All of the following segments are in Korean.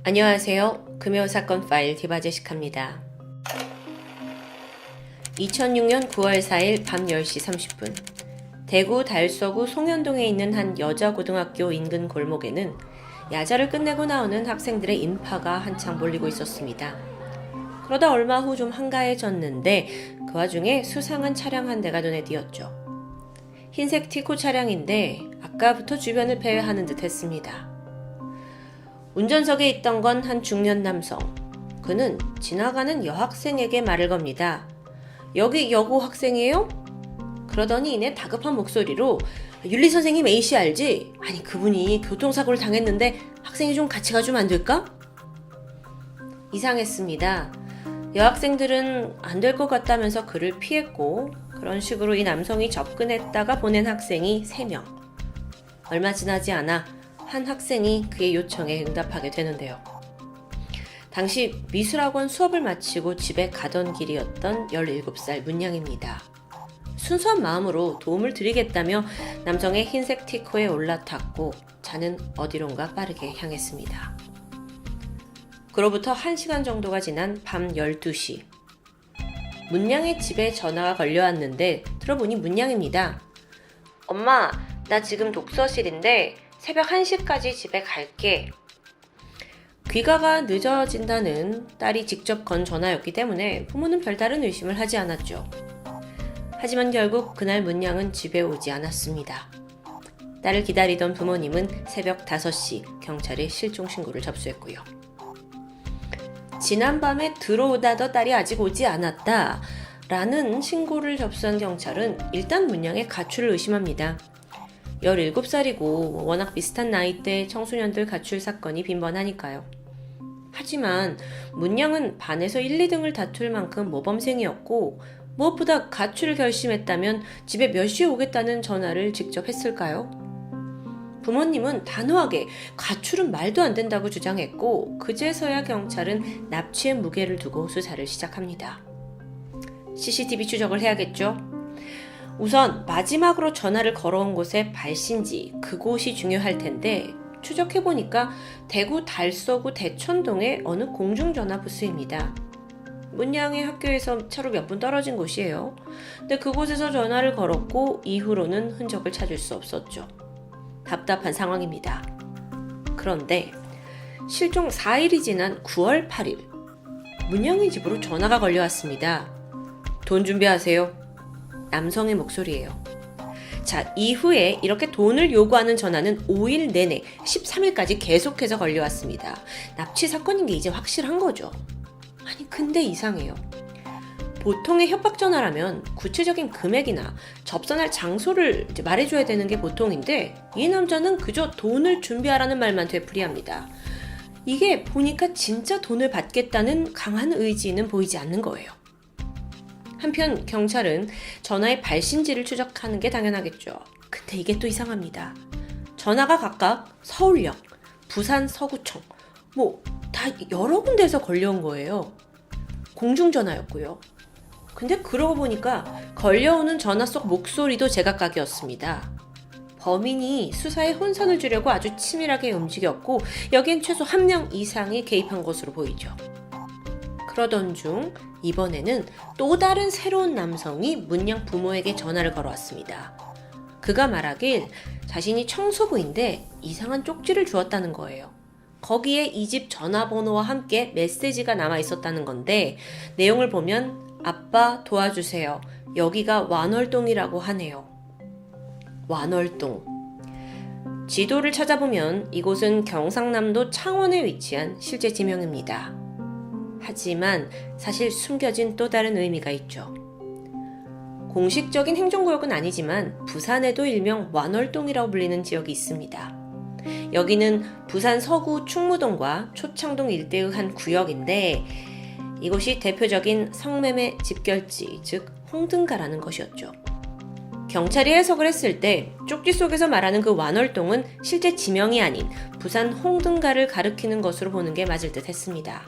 안녕하세요. 금요사건 파일 디바제시카입니다. 2006년 9월 4일 밤 10시 30분 대구 달서구 송현동에 있는 한 여자고등학교 인근 골목에는 야자를 끝내고 나오는 학생들의 인파가 한창 몰리고 있었습니다. 그러다 얼마 후 좀 한가해졌는데 그 와중에 수상한 차량 한 대가 눈에 띄었죠. 흰색 티코 차량인데 아까부터 주변을 배회하는 듯 했습니다. 운전석에 있던 건 한 중년 남성. 그는 지나가는 여학생에게 말을 겁니다. 여기 여고 학생이에요? 그러더니 이내 다급한 목소리로 윤리 선생님 A씨 알지? 아니 그분이 교통사고를 당했는데 학생이 좀 같이 가주면 안 될까? 이상했습니다. 여학생들은 안 될 것 같다면서 그를 피했고 그런 식으로 이 남성이 접근했다가 보낸 학생이 3명. 얼마 지나지 않아 한 학생이 그의 요청에 응답하게 되는데요. 당시 미술학원 수업을 마치고 집에 가던 길이었던 17살 문양입니다. 순수한 마음으로 도움을 드리겠다며 남성의 흰색 티코에 올라탔고 자는 어디론가 빠르게 향했습니다. 그로부터 1시간 정도가 지난 밤 12시 문양의 집에 전화가 걸려왔는데 들어보니 문양입니다. 엄마, 나 지금 독서실인데 새벽 1시까지 집에 갈게. 귀가가 늦어진다는 딸이 직접 건 전화였기 때문에 부모는 별다른 의심을 하지 않았죠. 하지만 결국 그날 문양은 집에 오지 않았습니다. 딸을 기다리던 부모님은 새벽 5시 경찰에 실종신고를 접수했고요. 지난밤에 들어오다더 딸이 아직 오지 않았다 라는 신고를 접수한 경찰은 일단 문양의 가출을 의심합니다. 17살이고 워낙 비슷한 나이대 청소년들 가출 사건이 빈번하니까요. 하지만 문양은 반에서 1, 2등을 다툴 만큼 모범생이었고 무엇보다 가출을 결심했다면 집에 몇 시에 오겠다는 전화를 직접 했을까요? 부모님은 단호하게 가출은 말도 안 된다고 주장했고 그제서야 경찰은 납치의 무게를 두고 수사를 시작합니다. CCTV 추적을 해야겠죠? 우선 마지막으로 전화를 걸어온 곳의 발신지, 그곳이 중요할 텐데 추적해보니까 대구 달서구 대천동의 어느 공중전화 부스입니다. 문양의 학교에서 차로 몇 분 떨어진 곳이에요. 근데 그곳에서 전화를 걸었고 이후로는 흔적을 찾을 수 없었죠. 답답한 상황입니다. 그런데 실종 4일이 지난 9월 8일 문양의 집으로 전화가 걸려왔습니다. 돈 준비하세요. 남성의 목소리예요. 자, 이후에 이렇게 돈을 요구하는 전화는 5일 내내 13일까지 계속해서 걸려왔습니다. 납치 사건인 게 이제 확실한 거죠. 아니 근데 이상해요. 보통의 협박 전화라면 구체적인 금액이나 접선할 장소를 말해줘야 되는 게 보통인데 이 남자는 그저 돈을 준비하라는 말만 되풀이합니다. 이게 보니까 진짜 돈을 받겠다는 강한 의지는 보이지 않는 거예요. 한편 경찰은 전화의 발신지를 추적하는 게 당연하겠죠. 근데 이게 또 이상합니다. 전화가 각각 서울역, 부산 서구청, 다 여러 군데에서 걸려온 거예요. 공중전화였고요. 근데 그러고 보니까 걸려오는 전화 속 목소리도 제각각이었습니다. 범인이 수사에 혼선을 주려고 아주 치밀하게 움직였고 여기엔 최소 1명 이상이 개입한 것으로 보이죠. 그러던 중 이번에는 또 다른 새로운 남성이 문양 부모에게 전화를 걸어왔습니다. 그가 말하길 자신이 청소부인데 이상한 쪽지를 주었다는 거예요. 거기에 이 집 전화번호와 함께 메시지가 남아 있었다는 건데 내용을 보면 아빠 도와주세요. 여기가 완월동이라고 하네요. 완월동. 지도를 찾아보면 이곳은 경상남도 창원에 위치한 실제 지명입니다. 하지만 사실 숨겨진 또 다른 의미가 있죠. 공식적인 행정구역은 아니지만 부산에도 일명 완월동이라고 불리는 지역이 있습니다. 여기는 부산 서구 충무동과 초창동 일대의 한 구역인데 이곳이 대표적인 성매매 집결지, 즉 홍등가라는 것이었죠. 경찰이 해석을 했을 때 쪽지 속에서 말하는 그 완월동은 실제 지명이 아닌 부산 홍등가를 가리키는 것으로 보는 게 맞을 듯 했습니다.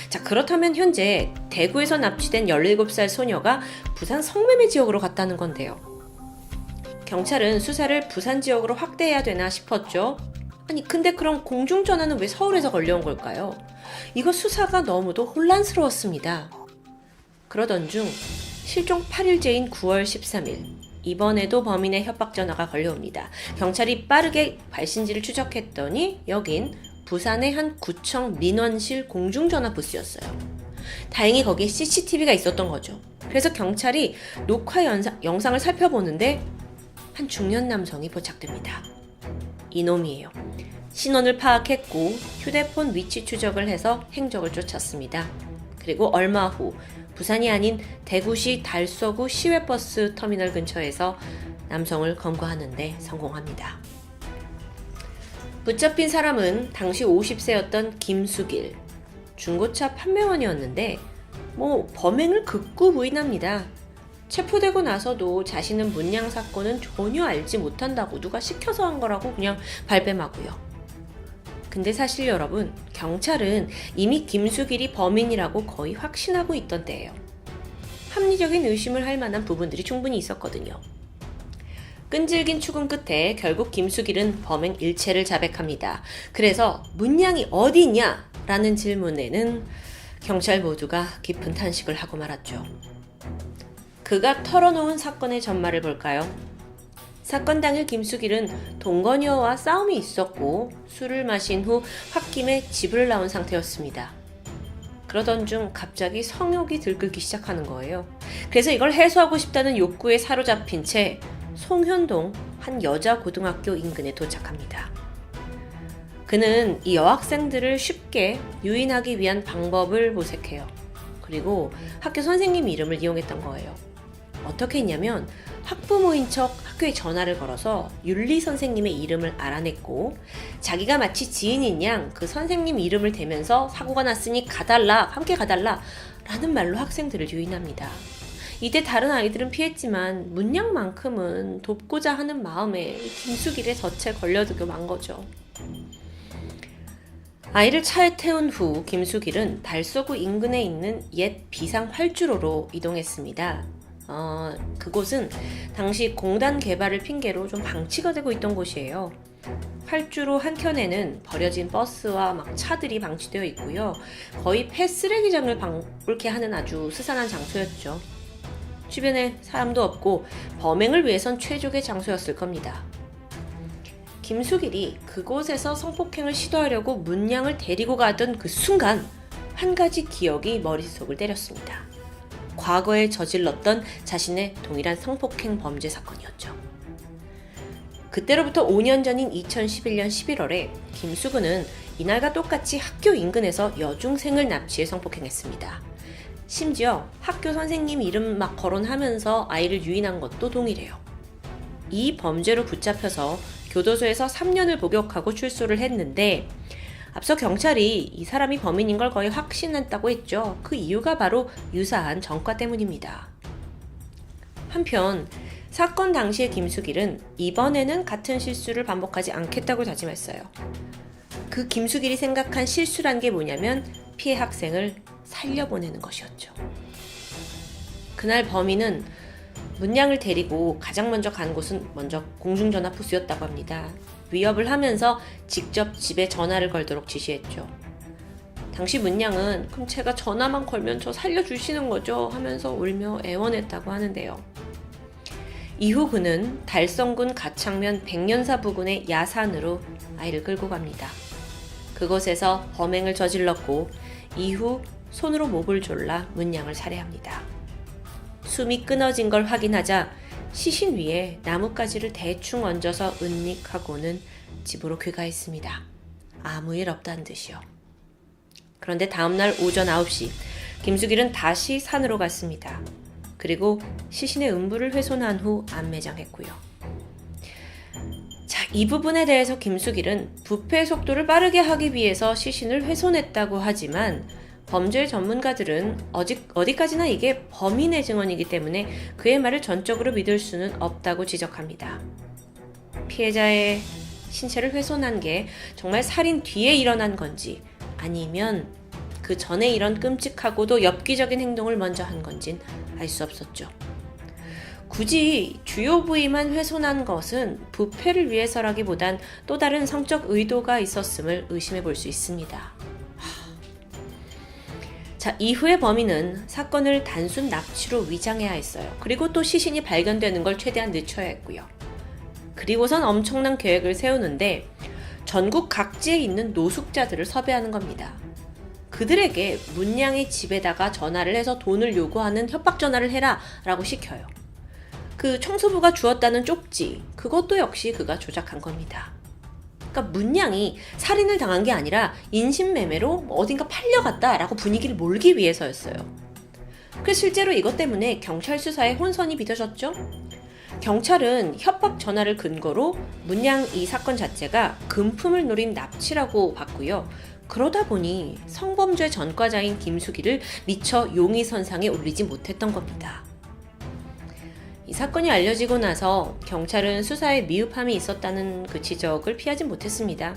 자, 그렇다면 현재 대구에서 납치된 17살 소녀가 부산 성매매 지역으로 갔다는 건데요. 경찰은 수사를 부산 지역으로 확대해야 되나 싶었죠. 아니 근데 그럼 공중전화는 왜 서울에서 걸려온 걸까요? 이거 수사가 너무도 혼란스러웠습니다. 그러던 중 실종 8일째인 9월 13일 이번에도 범인의 협박 전화가 걸려옵니다. 경찰이 빠르게 발신지를 추적했더니 여긴 부산의 한 구청 민원실 공중전화 부스였어요. 다행히 거기에 CCTV가 있었던 거죠. 그래서 경찰이 녹화 영상을 살펴보는데 한 중년 남성이 포착됩니다. 이놈이에요. 신원을 파악했고 휴대폰 위치 추적을 해서 행적을 쫓았습니다. 그리고 얼마 후 부산이 아닌 대구시 달서구 시외버스 터미널 근처에서 남성을 검거하는데 성공합니다. 붙잡힌 사람은 당시 50세였던 김수길, 중고차 판매원이었는데 범행을 극구 부인합니다. 체포되고 나서도 자신은 문양 사건은 전혀 알지 못한다고 누가 시켜서 한 거라고 그냥 발뺌하고요. 근데 사실 여러분, 경찰은 이미 김수길이 범인이라고 거의 확신하고 있던 때예요. 합리적인 의심을 할 만한 부분들이 충분히 있었거든요. 끈질긴 추궁 끝에 결국 김수길은 범행 일체를 자백합니다. 그래서 문양이 어디 있냐? 라는 질문에는 경찰 모두가 깊은 탄식을 하고 말았죠. 그가 털어놓은 사건의 전말을 볼까요? 사건 당일 김수길은 동거녀와 싸움이 있었고 술을 마신 후 홧김에 집을 나온 상태였습니다. 그러던 중 갑자기 성욕이 들끓기 시작하는 거예요. 그래서 이걸 해소하고 싶다는 욕구에 사로잡힌 채 송현동 한 여자 고등학교 인근에 도착합니다. 그는 이 여학생들을 쉽게 유인하기 위한 방법을 모색해요. 그리고 학교 선생님 이름을 이용했던 거예요. 어떻게 했냐면 학부모인 척 학교에 전화를 걸어서 윤리 선생님의 이름을 알아냈고 자기가 마치 지인인 양 그 선생님 이름을 대면서 사고가 났으니 가달라, 함께 가달라 라는 말로 학생들을 유인합니다. 이때 다른 아이들은 피했지만 문양만큼은 돕고자 하는 마음에 김수길의 덫에 걸려들고 만 거죠. 아이를 차에 태운 후 김수길은 달서구 인근에 있는 옛 비상 활주로로 이동했습니다. 그곳은 당시 공단 개발을 핑계로 좀 방치가 되고 있던 곳이에요. 활주로 한켠에는 버려진 버스와 차들이 방치되어 있고요. 거의 폐쓰레기장을 방불케 하는 아주 스산한 장소였죠. 주변에 사람도 없고 범행을 위해선 최적의 장소였을 겁니다. 김수길이 그곳에서 성폭행을 시도하려고 문양을 데리고 가던 그 순간 한 가지 기억이 머릿속을 때렸습니다. 과거에 저질렀던 자신의 동일한 성폭행 범죄 사건이었죠. 그때로부터 5년 전인 2011년 11월에 김수근은 이날과 똑같이 학교 인근에서 여중생을 납치해 성폭행했습니다. 심지어 학교 선생님 이름 막 거론하면서 아이를 유인한 것도 동일해요. 이 범죄로 붙잡혀서 교도소에서 3년을 복역하고 출소를 했는데 앞서 경찰이 이 사람이 범인인 걸 거의 확신했다고 했죠. 그 이유가 바로 유사한 전과 때문입니다. 한편 사건 당시의 김수길은 이번에는 같은 실수를 반복하지 않겠다고 다짐했어요. 그 김수길이 생각한 실수란 게 뭐냐면 피해 학생을 살려보내는 것이었죠. 그날 범인은 문양을 데리고 가장 먼저 간 곳은 먼저 공중전화 부스였다고 합니다. 위협을 하면서 직접 집에 전화를 걸도록 지시했죠. 당시 문양은 그럼 제가 전화만 걸면 저 살려주시는 거죠? 하면서 울며 애원했다고 하는데요. 이후 그는 달성군 가창면 백년사 부근의 야산으로 아이를 끌고 갑니다. 그곳에서 범행을 저질렀고 이후 손으로 목을 졸라 문양을 살해합니다. 숨이 끊어진 걸 확인하자 시신 위에 나뭇가지를 대충 얹어서 은닉하고는 집으로 귀가했습니다. 아무 일 없다는 듯이요. 그런데 다음날 오전 9시 김수길은 다시 산으로 갔습니다. 그리고 시신의 음부를 훼손한 후 안매장했고요. 자, 이 부분에 대해서 김수길은 부패 속도를 빠르게 하기 위해서 시신을 훼손했다고 하지만 범죄 전문가들은 어디까지나 이게 범인의 증언이기 때문에 그의 말을 전적으로 믿을 수는 없다고 지적합니다. 피해자의 신체를 훼손한 게 정말 살인 뒤에 일어난 건지 아니면 그 전에 이런 끔찍하고도 엽기적인 행동을 먼저 한 건진 알 수 없었죠. 굳이 주요 부위만 훼손한 것은 부패를 위해서라기보단 또 다른 성적 의도가 있었음을 의심해 볼 수 있습니다. 자, 이후에 범인은 사건을 단순 납치로 위장해야 했어요. 그리고 또 시신이 발견되는 걸 최대한 늦춰야 했고요. 그리고선 엄청난 계획을 세우는데 전국 각지에 있는 노숙자들을 섭외하는 겁니다. 그들에게 문양의 집에다가 전화를 해서 돈을 요구하는 협박 전화를 해라 라고 시켜요. 그 청소부가 주었다는 쪽지, 그것도 역시 그가 조작한 겁니다. 그러니까 문양이 살인을 당한 게 아니라 인신매매로 어딘가 팔려갔다 라고 분위기를 몰기 위해서였어요. 그래서 실제로 이것 때문에 경찰 수사에 혼선이 빚어졌죠. 경찰은 협박 전화를 근거로 문양 이 사건 자체가 금품을 노린 납치라고 봤고요. 그러다 보니 성범죄 전과자인 김수기를 미처 용의선상에 올리지 못했던 겁니다. 이 사건이 알려지고 나서 경찰은 수사에 미흡함이 있었다는 그 지적을 피하지 못했습니다.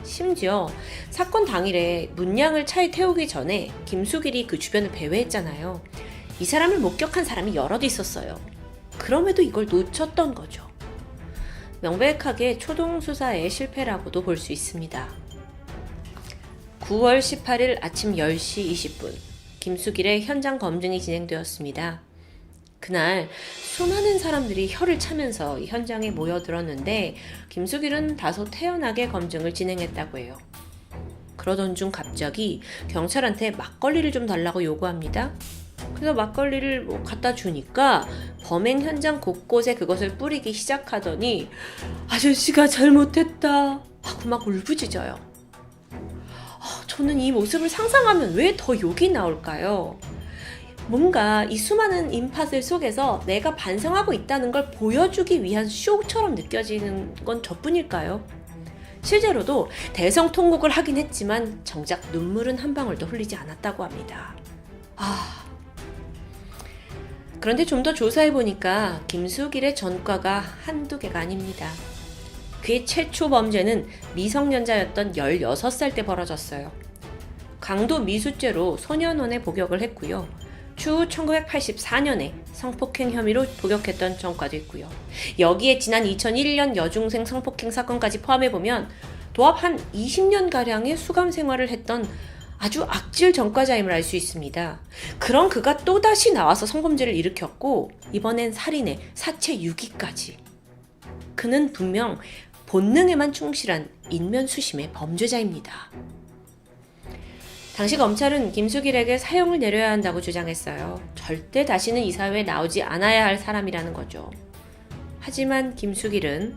심지어 사건 당일에 문양을 차에 태우기 전에 김수길이 그 주변을 배회했잖아요. 이 사람을 목격한 사람이 여럿 있었어요. 그럼에도 이걸 놓쳤던 거죠. 명백하게 초동 수사의 실패라고도 볼 수 있습니다. 9월 18일 아침 10시 20분 김수길의 현장 검증이 진행되었습니다. 그날 수많은 사람들이 혀를 차면서 이 현장에 모여들었는데 김수길은 다소 태연하게 검증을 진행했다고 해요. 그러던 중 갑자기 경찰한테 막걸리를 좀 달라고 요구합니다. 그래서 막걸리를 갖다 주니까 범행 현장 곳곳에 그것을 뿌리기 시작하더니 아저씨가 잘못했다 하고 막 울부짖어요. 저는 이 모습을 상상하면 왜 더 욕이 나올까요? 뭔가 이 수많은 인파들 속에서 내가 반성하고 있다는 걸 보여주기 위한 쇼처럼 느껴지는 건 저뿐일까요? 실제로도 대성통곡을 하긴 했지만 정작 눈물은 한 방울도 흘리지 않았다고 합니다. 그런데 좀 더 조사해보니까 김수길의 전과가 한두 개가 아닙니다. 그의 최초 범죄는 미성년자였던 16살 때 벌어졌어요. 강도 미수죄로 소년원에 복역을 했고요. 추후 1984년에 성폭행 혐의로 복역했던 전과도 있고요. 여기에 지난 2001년 여중생 성폭행 사건까지 포함해보면 도합 한 20년가량의 수감 생활을 했던 아주 악질 전과자임을 알 수 있습니다. 그런 그가 또다시 나와서 성범죄를 일으켰고 이번엔 살인에 사체 유기까지. 그는 분명 본능에만 충실한 인면수심의 범죄자입니다. 당시 검찰은 김수길에게 사형을 내려야 한다고 주장했어요. 절대 다시는 이 사회에 나오지 않아야 할 사람이라는 거죠. 하지만 김수길은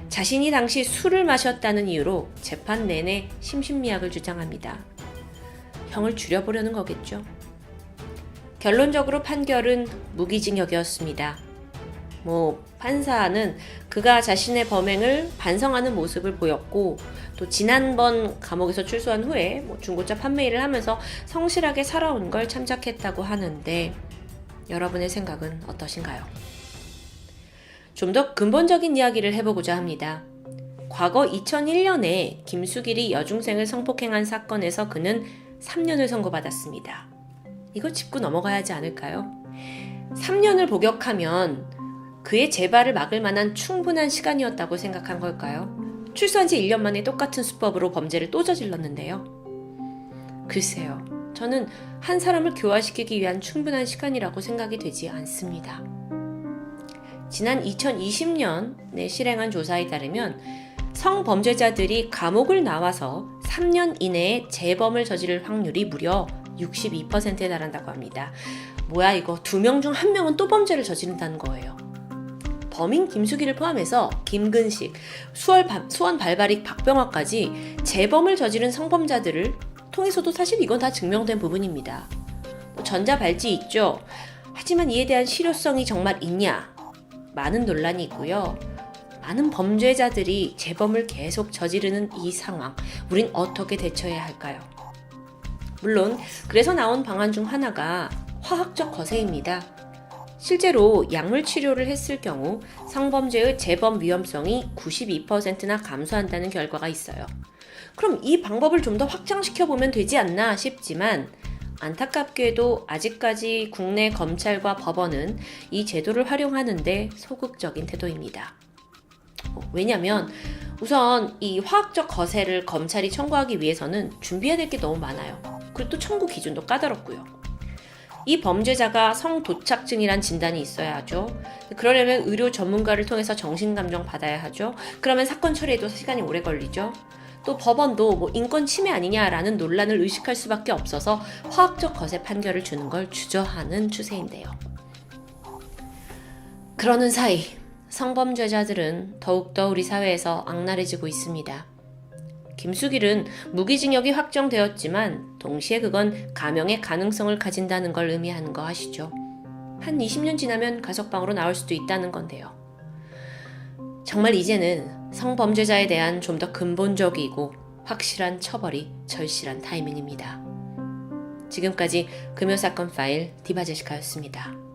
자신이 당시 술을 마셨다는 이유로 재판 내내 심신미약을 주장합니다. 형을 줄여보려는 거겠죠. 결론적으로 판결은 무기징역이었습니다. 판사는 그가 자신의 범행을 반성하는 모습을 보였고 또 지난번 감옥에서 출소한 후에 중고차 판매 일을 하면서 성실하게 살아온 걸 참작했다고 하는데 여러분의 생각은 어떠신가요? 좀 더 근본적인 이야기를 해보고자 합니다. 과거 2001년에 김수길이 여중생을 성폭행한 사건에서 그는 3년을 선고받았습니다. 이거 짚고 넘어가야 하지 않을까요? 3년을 복역하면 그의 재발을 막을 만한 충분한 시간이었다고 생각한 걸까요? 출소한 지 1년 만에 똑같은 수법으로 범죄를 또 저질렀는데요. 글쎄요. 저는 한 사람을 교화시키기 위한 충분한 시간이라고 생각이 되지 않습니다. 지난 2020년에 실행한 조사에 따르면 성범죄자들이 감옥을 나와서 3년 이내에 재범을 저지를 확률이 무려 62%에 달한다고 합니다. 뭐야 이거 2명 중 1명은 또 범죄를 저지른다는 거예요. 범인 김수기를 포함해서 김근식, 수원 발바릭 박병화까지 재범을 저지른 성범자들을 통해서도 사실 이건 다 증명된 부분입니다. 전자발찌 있죠. 하지만 이에 대한 실효성이 정말 있냐? 많은 논란이 있고요. 많은 범죄자들이 재범을 계속 저지르는 이 상황, 우린 어떻게 대처해야 할까요? 물론 그래서 나온 방안 중 하나가 화학적 거세입니다. 실제로 약물 치료를 했을 경우 성범죄의 재범 위험성이 92%나 감소한다는 결과가 있어요. 그럼 이 방법을 좀 더 확장시켜 보면 되지 않나 싶지만 안타깝게도 아직까지 국내 검찰과 법원은 이 제도를 활용하는데 소극적인 태도입니다. 왜냐면 우선 이 화학적 거세를 검찰이 청구하기 위해서는 준비해야 될 게 너무 많아요. 그리고 또 청구 기준도 까다롭고요. 이 범죄자가 성도착증이란 진단이 있어야 하죠. 그러려면 의료 전문가를 통해서 정신감정 받아야 하죠. 그러면 사건 처리에도 시간이 오래 걸리죠. 또 법원도 뭐 인권 침해 아니냐라는 논란을 의식할 수밖에 없어서 화학적 거세 판결을 주는 걸 주저하는 추세인데요. 그러는 사이 성범죄자들은 더욱더 우리 사회에서 악랄해지고 있습니다. 김수길은 무기징역이 확정되었지만 동시에 그건 감형의 가능성을 가진다는 걸 의미하는 거 아시죠? 한 20년 지나면 가석방으로 나올 수도 있다는 건데요. 정말 이제는 성범죄자에 대한 좀 더 근본적이고 확실한 처벌이 절실한 타이밍입니다. 지금까지 금요사건 파일 디바제시카였습니다.